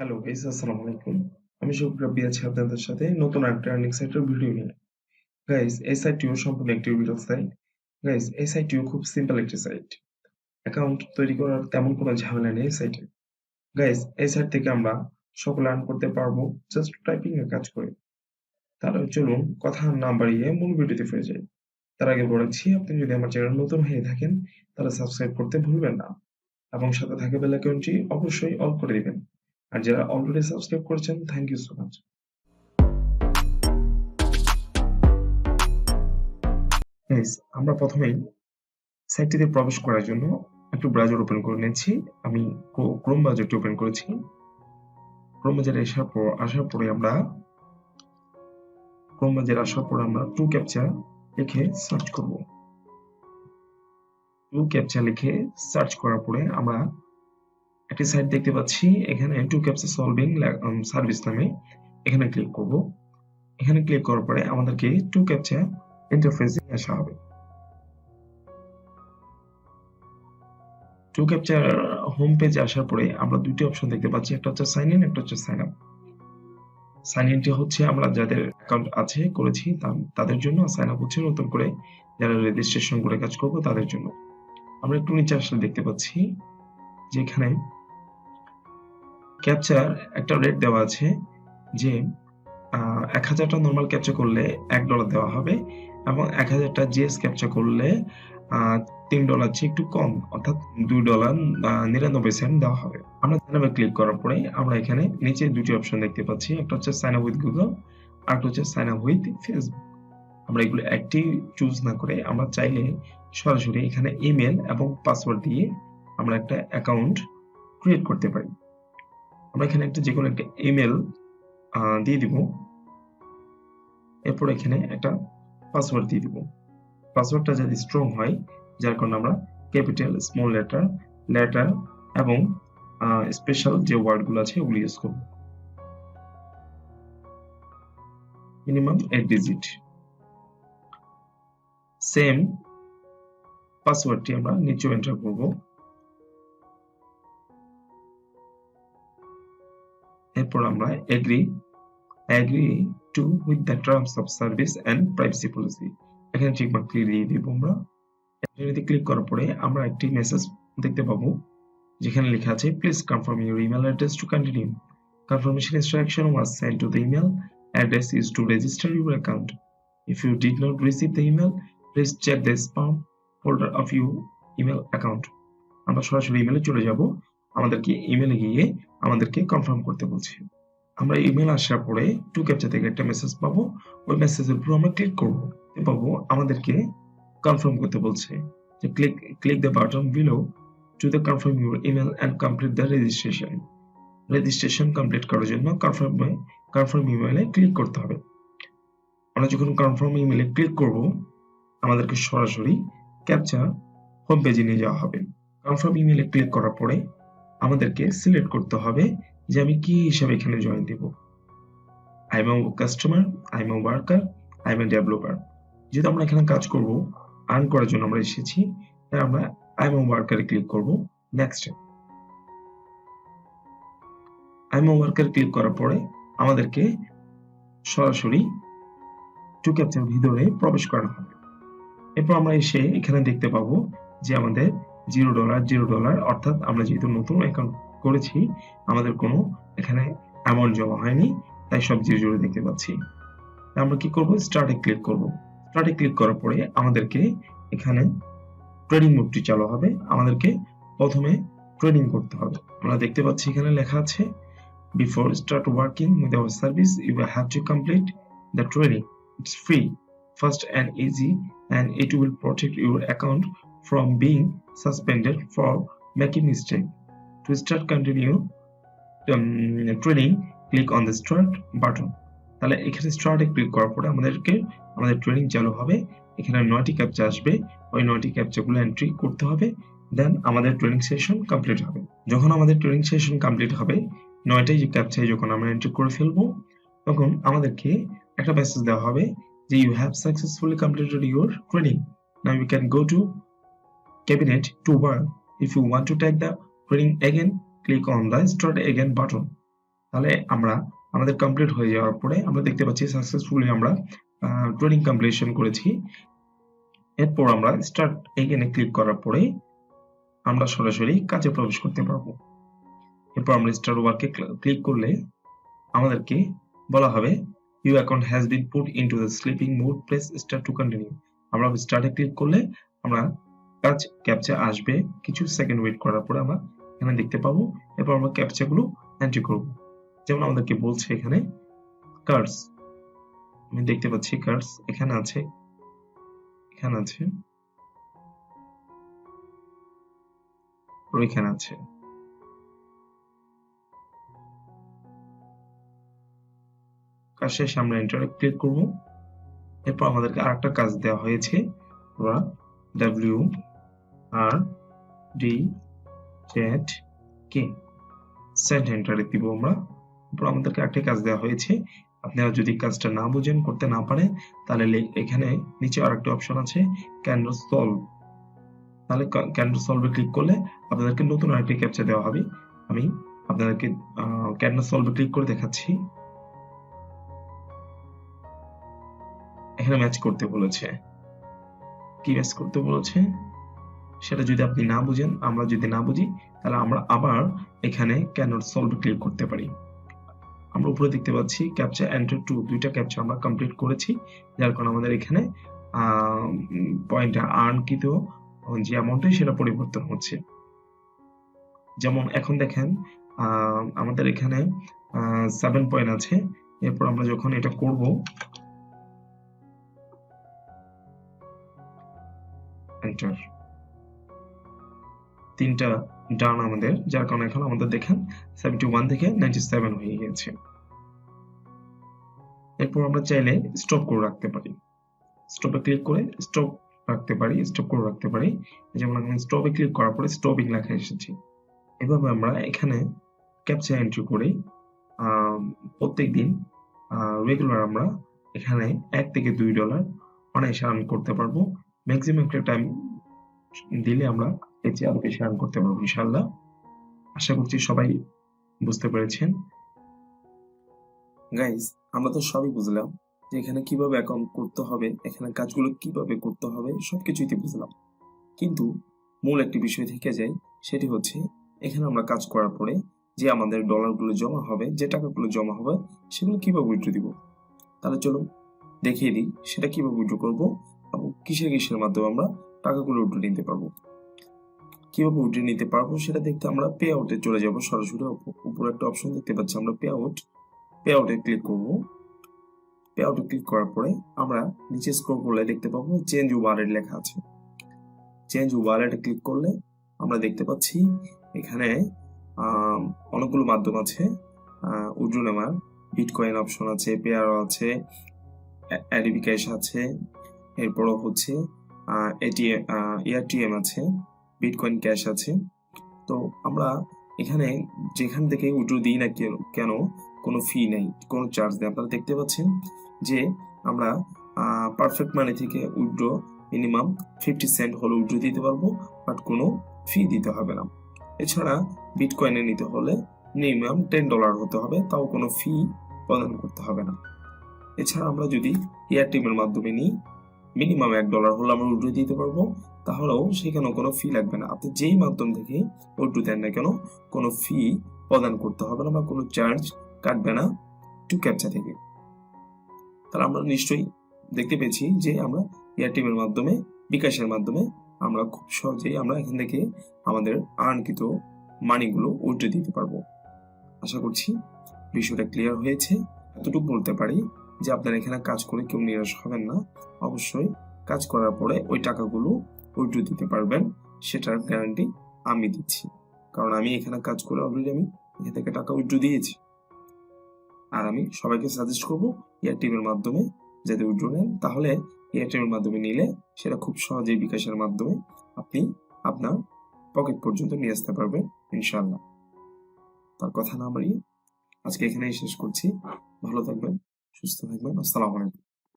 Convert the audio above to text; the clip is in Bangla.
হ্যালো গাইস, আসসালামু আলাইকুম। আমি শুভ্রাব্বি আছি আপনাদের সাথে নতুন একটা আর্নিং সাইটের ভিডিও নিয়ে। গাইস, এই সাইটটিও সম্পূর্ণ একটি বিরল সাইট। গাইস, এই সাইটটিও খুব সিম্পল একটি সাইট। অ্যাকাউন্ট তৈরি করার তেমন কোনো ঝামেলা নেই এই সাইটে। গাইস, এই সাইট থেকে আমরা সকলে আর্ন করতে পারবো জাস্ট টাইপিং এর কাজ করে। তাহলে চলুন কথা না বাড়িয়ে মূল ভিডিওতে ফিরে যাই। তার আগে বলেছি, আপনি যদি আমার চ্যানেল নতুন হয়ে থাকেন তাহলে সাবস্ক্রাইব করতে ভুলবেন না এবং সাথে থাকা বেল আইকনটি অবশ্যই অল করে দিবেন। আর যারা অলরেডি সাবস্ক্রাইব করেছেন, thank you so much. Guys, আমরা প্রথমেই সাইটটিতে প্রবেশ করার জন্য একটু ব্রাউজার ওপেন করে নিচ্ছি। আমি ক্রোম ব্রাউজারটি ওপেন করেছি। ক্রোম ব্রাউজারে আসার পরে আমরা 2captcha লিখে সার্চ করব। 2captcha লিখে সার্চ করার পরে আমরা একটি সাইট দেখতে পাচ্ছি। এখানে 2captcha সলভিং সার্ভিস নামে এখানে ক্লিক করব। এখানে ক্লিক করার পরে আমাদেরকে 2captcha ইন্টারফেসে আসা হবে। 2captcha হোম পেজে আসার পরে আমরা দুটি অপশন দেখতে পাচ্ছি, একটা হচ্ছে সাইন ইন, একটা হচ্ছে সাইন আপ। সাইন ইনটি হচ্ছে আমরা যাদের অ্যাকাউন্ট আছে করেছি তাদের জন্য, আর সাইন আপ হচ্ছে নতুন করে যারা রেজিস্ট্রেশন করে কাজ করবো তাদের জন্য। আমরা একটু নিচে আসলে দেখতে পাচ্ছি যে এখানে ক্যাপচার একটা রেট দেওয়া আছে যে 1000টা নর্মাল ক্যাপচা করলে $1 দেওয়া হবে এবং 1000টা জিএস ক্যাপচা করলে $3 চেয়ে একটু কম, অর্থাৎ $2.99 দেওয়া হবে। আমরা সাইন আপে ক্লিক করার পরে আমরা এখানে নিচে দুটি অপশন দেখতে পাচ্ছি, একটা হচ্ছে সাইন আপ উইথ গুগল আর একটা হচ্ছে সাইন আপ উইথ ফেসবুক। আমরা এগুলো একটি চুজ না করে আমরা চাইলে সরাসরি এখানে ইমেল এবং পাসওয়ার্ড দিয়ে আমরা একটা অ্যাকাউন্ট ক্রিয়েট করতে পারি। আমরা এখানে যে কোনো একটা ইমেল দিয়ে দিব, এরপর এখানে একটা পাসওয়ার্ড দিয়ে দিব। পাসওয়ার্ডটা যদি স্ট্রং হয়, যার কারণে আমরা ক্যাপিটাল, স্মল লেটার এবং স্পেশাল যে ওয়ার্ডগুলো আছে ওগুলো ইউজ করব। Minimum 8 digit. সেম পাসওয়ার্ডটি আমরা নিচেও এন্টার করব। এরপর আমরা agree to with the terms of service and privacy policy, এখানে চেকমার্ক দিয়ে দিব। আমরা এটাতে ক্লিক করার পরে আমরা একটি মেসেজ দেখতে পাবো যেখানে লেখা আছে, please confirm your email address to continue. Confirmation instruction was sent to the email address used to register your account. If you did not receive the email, please check the spam folder of your email account. আমরা সরাসরি ইমেলে চলে যাব। আমাদেরকে ইমেলে গিয়ে আমাদেরকে কনফার্ম করতে বলছে। আমরা ইমেল আসার পরে 2captcha থেকে একটা মেসেজ পাবো। ওই মেসেজের উপর আমরা ক্লিক করব। পাবো আমাদেরকে কনফার্ম করতে বলছে যে click the button below to the confirm your email and complete the registration. Registration complete করার জন্য কনফার্ম ইমেইলে ক্লিক করতে হবে। আমরা যখন কনফার্ম ইমেইলে ক্লিক করব, আমাদেরকে সরাসরি ক্যাপচা হোম পেজে নিয়ে যাওয়া হবে। কনফার্ম ইমেইলে ক্লিক করার পরে আমাদেরকে সিলেক্ট করতে হবে যে আমি কি হিসাবে এখানে জয়েন দেব। I am a customer, I am a worker, I am a developer. যেহেতু আমরা এখানে কাজ করব, আর্ন করার জন্য আমরা এসেছি, তাই আমরা আই এম এ ওয়ার্কারে ক্লিক করব। নেক্সট আইএম ওয়ার্কার ক্লিক করার পরে আমাদেরকে সরাসরি 2captcha ভিতরে প্রবেশ করানো হবে। এরপর আমরা এসে এখানে দেখতে পাবো যে আমাদের $0 অর্থাৎ আমরা যেহেতু নতুন অ্যাকাউন্ট করেছি আমাদের কোনো এখানে অ্যামাউন্ট জমা হয়নি, তাই সব 0 দেখতে পাচ্ছি। আমরা কি করব, স্টার্টে ক্লিক করব। স্টার্টে ক্লিক করার পরে আমাদেরকে এখানে ট্রেডিং মোডটি চালু হবে। আমাদেরকে প্রথমে ট্রেডিং করতে হবে। আমরা দেখতে পাচ্ছি এখানে লেখা আছে, before start working with our service, you will have to complete the training. It's free, fast and easy, and it will protect your account from being suspended for making mistake. To start continue training, click on the start button. তাহলে এখানে স্টার্টে ক্লিক করার পরে আমাদের ট্রেনিং চালু হবে। এখানে 9টি ক্যাপচা আসবে, ওই 9টি ক্যাপচাগুলো এন্ট্রি করতে হবে, দেন আমাদের ট্রেনিং সেশন কমপ্লিট হবে। যখন আমাদের ট্রেনিং সেশন কমপ্লিট হবে, 9টাই যে ক্যাপচায় যখন আমরা এন্ট্রি করে ফেলবো, তখন আমাদেরকে একটা মেসেজ দেওয়া হবে যে you have successfully completed your training. Now you can go to cabinet to work. If you want to take the training again, click on the start again button. তাহলে আমরা আমাদের কমপ্লিট হয়ে যাওয়ার পরে আমরা দেখতে পাচ্ছি সাকসেসফুলি আমরা ট্রেডিং কমপ্লিশন করেছি। এরপর আমরা স্টার্ট এখানে ক্লিক করার পরে আমরা সরাসরি কাজে প্রবেশ করতে পারবো। এরপর আমরা স্টার্ট ওয়ার্কে ক্লিক করলে আমাদেরকে বলা হবে you account has been put into the sleeping mode, press start to continue. আমরা স্টার্টে ক্লিক করলে আমরা কাজ ক্যাপচা আসবে, কিছু সেকেন্ড ওয়েট করার পরে আমরা এখানে দেখতে পাবো। এরপর আমরা ক্যাপচা গুলো এন্ট্রি করব। যেমন আমাদেরকে বলছে এখানে কার্ডস, আমি দেখতে পাচ্ছি কার্ডস এখানে আছে, এখানে আছে, এখানে আছে। কাজ শেষে আমরা এন্টারে ক্লিক করব। এরপর আমাদেরকে আরেকটা কাজ দেওয়া হয়েছে, আমরা WRDZ সেন্ড এন্টারে দিব আমরা। এরপর আমাদেরকে একটা কাজ দেওয়া হয়েছে, আপনারা যদি কাজটা না বুঝেন, করতে না পারেন, তাহলে এখানে নিচে আরেকটা অপশন আছে ক্যানভাস সলভ। তাহলে ক্যানভাস সলভে ক্লিক করলে আপনাদেরকে নতুন আরেকটি ক্যাপচা দেওয়া হবে। আমি আপনাদেরকে ক্যানভাস সলভে ক্লিক করে দেখাচ্ছি। এখানে ম্যাচ করতে বলেছে, কি ম্যাচ করতে বলেছে সেটা যদি আপনি না বুঝেন, আমরা যদি না বুঝি, তাহলে আমরা আবার এখানে ক্যানভাস সলভে ক্লিক করতে পারি। আমরা উপরে দেখতে পাচ্ছি ক্যাপচা এন্টার 2, দুইটা ক্যাপচা আমরা কমপ্লিট করেছি, যার কারণে আমাদের এখানে পয়েন্ট আর্নকৃত যে অ্যামাউন্টে সেটা পরিবর্তন হচ্ছে। যেমন এখন দেখেন আমাদের এখানে 7 পয়েন্ট আছে। এরপর আমরা যখন এটা করব, এন্টার, 3টা ডান আমাদের, যার কারণে এখন আমাদের দেখেন 71 থেকে 97 হয়ে গেছে। এরপর আমরা চাইলে স্টপ করে রাখতে পারি, স্টপে ক্লিক করে স্টপ রাখতে পারি, স্টপ করে রাখতে পারি। যেমন আমি স্টপে ক্লিক করার পরে স্টপিং লেখা এসেছে। এভাবে আমরা এখানে ক্যাপচা এন্ট্রি করে প্রত্যেকদিন রেগুলার আমরা এখানে $1 থেকে $2 অনায়াসে আর্ন করতে পারবো। ম্যাক্সিমাম একটা টাইম দিলে আমরা এর চেয়ে আরো বেশি আর্ন করতে পারবো ইনশাআল্লাহ। আশা করছি সবাই বুঝতে পেরেছেন। গাইস, আমরা তো সবই বুঝলাম যে এখানে কিভাবে অ্যাকাউন্ট করতে হবে, এখানে কাজগুলো কিভাবে করতে হবে, সবকিছুই তো বুঝলাম। কিন্তু মূল একটি বিষয় থেকে যায়, সেটি হচ্ছে এখানে আমরা কাজ করার পরে যে আমাদের ডলারগুলো জমা হবে, যে টাকাগুলো জমা হবে, সেগুলো কিভাবে উইথড্র দিব। তাহলে চলুন দেখিয়ে দিই সেটা কিভাবে উইথড্র করব এবং কিসের মাধ্যমে আমরা টাকাগুলো উইথড্র নিতে পারবো। কিভাবে উইথড্র নিতে পারবো সেটা দেখতে আমরা পে আউটে চলে যাব। সরাসরি উপরে একটা অপশন দেখতে পাচ্ছি, আমরা পে আউটে ক্লিক করব। পে আউটে ক্লিক করার পরে আমরা নিচে স্ক্রল করলে দেখতে পাবো চেঞ্জ ওয়ালেট লেখা আছে। চেঞ্জ ওয়ালেটে ক্লিক করলে আমরা দেখতে পাচ্ছি এখানে অনেকগুলো মাধ্যম আছে উইথড্র নেওয়ার। বিটকয়েন অপশন আছে, পেয়ার আছে, অ্যাডিবি ক্যাশ আছে, এরপরও হচ্ছে এটিএম আছে, বিটকয়েন ক্যাশ আছে। তো আমরা এখানে যেখান থেকে উইথড্র দিই না কেন কোনো ফি নেই, কোনো চার্জ নেই। আপনারা দেখতে পাচ্ছেন যে আমরা পারফেক্ট মানি থেকে উইথড্র মিনিমাম 50 সেন্ট হলে উইথড্র দিতে পারবো, বাট কোনো ফি দিতে হবে না। এছাড়া বিটকয়েনে নিতে হলে মিনিমাম $10 হতে হবে, তাও কোনো ফি প্রদান করতে হবে না। এছাড়া আমরা যদি এয়ারটেল এর মাধ্যমে নিই, মিনিমাম $1 হলে আমরা উইথড্র দিতে পারবো, তাহলেও সেখানেও কোনো ফি লাগবে না। আপনি যেই মাধ্যম থেকে উইথড্র দেন না কেন কোনো ফি প্রদান করতে হবে না বা কোনো চার্জ কাটবে না 2captcha থেকে। তাহলে আমরা নিশ্চয়ই দেখতে পেয়েছি যে আমরা এয়ারটেল এর মাধ্যমে, বিকাশের মাধ্যমে আমরা খুব সহজেই আমরা এখান থেকে আমাদের আর্নকৃত মানিগুলো উইথড্র দিতে পারবো। আশা করছি বিষয়টা ক্লিয়ার হয়েছে। এতটুকু বলতে পারি যে আপনারা এখানে কাজ করে কেউ নিরাশ হবেন না। অবশ্যই কাজ করার পরে ওই টাকাগুলো উইথড্র দিতে পারবেন, সেটার গ্যারান্টি আমি দিচ্ছি। কারণ আমি এখানে কাজ করে অলরেডি আমি এখান থেকে টাকা উইথড্র দিয়েছি। আর আমি সবাইকে সাজেস্ট করবো এয়ারটেল এর মাধ্যমে যাতে উইথড্র নেন, তাহলে এয়ারটেল এর মাধ্যমে নিলে সেটা খুব সহজেই বিকাশের মাধ্যমে আপনি আপনার পকেট পর্যন্ত নিয়ে আসতে পারবেন ইনশাআল্লাহ। তার কথা না বাড়িয়ে আজকে এখানেই শেষ করছি। ভালো থাকবেন, সুস্থ থাকবেন। আসসালামু আলাইকুম।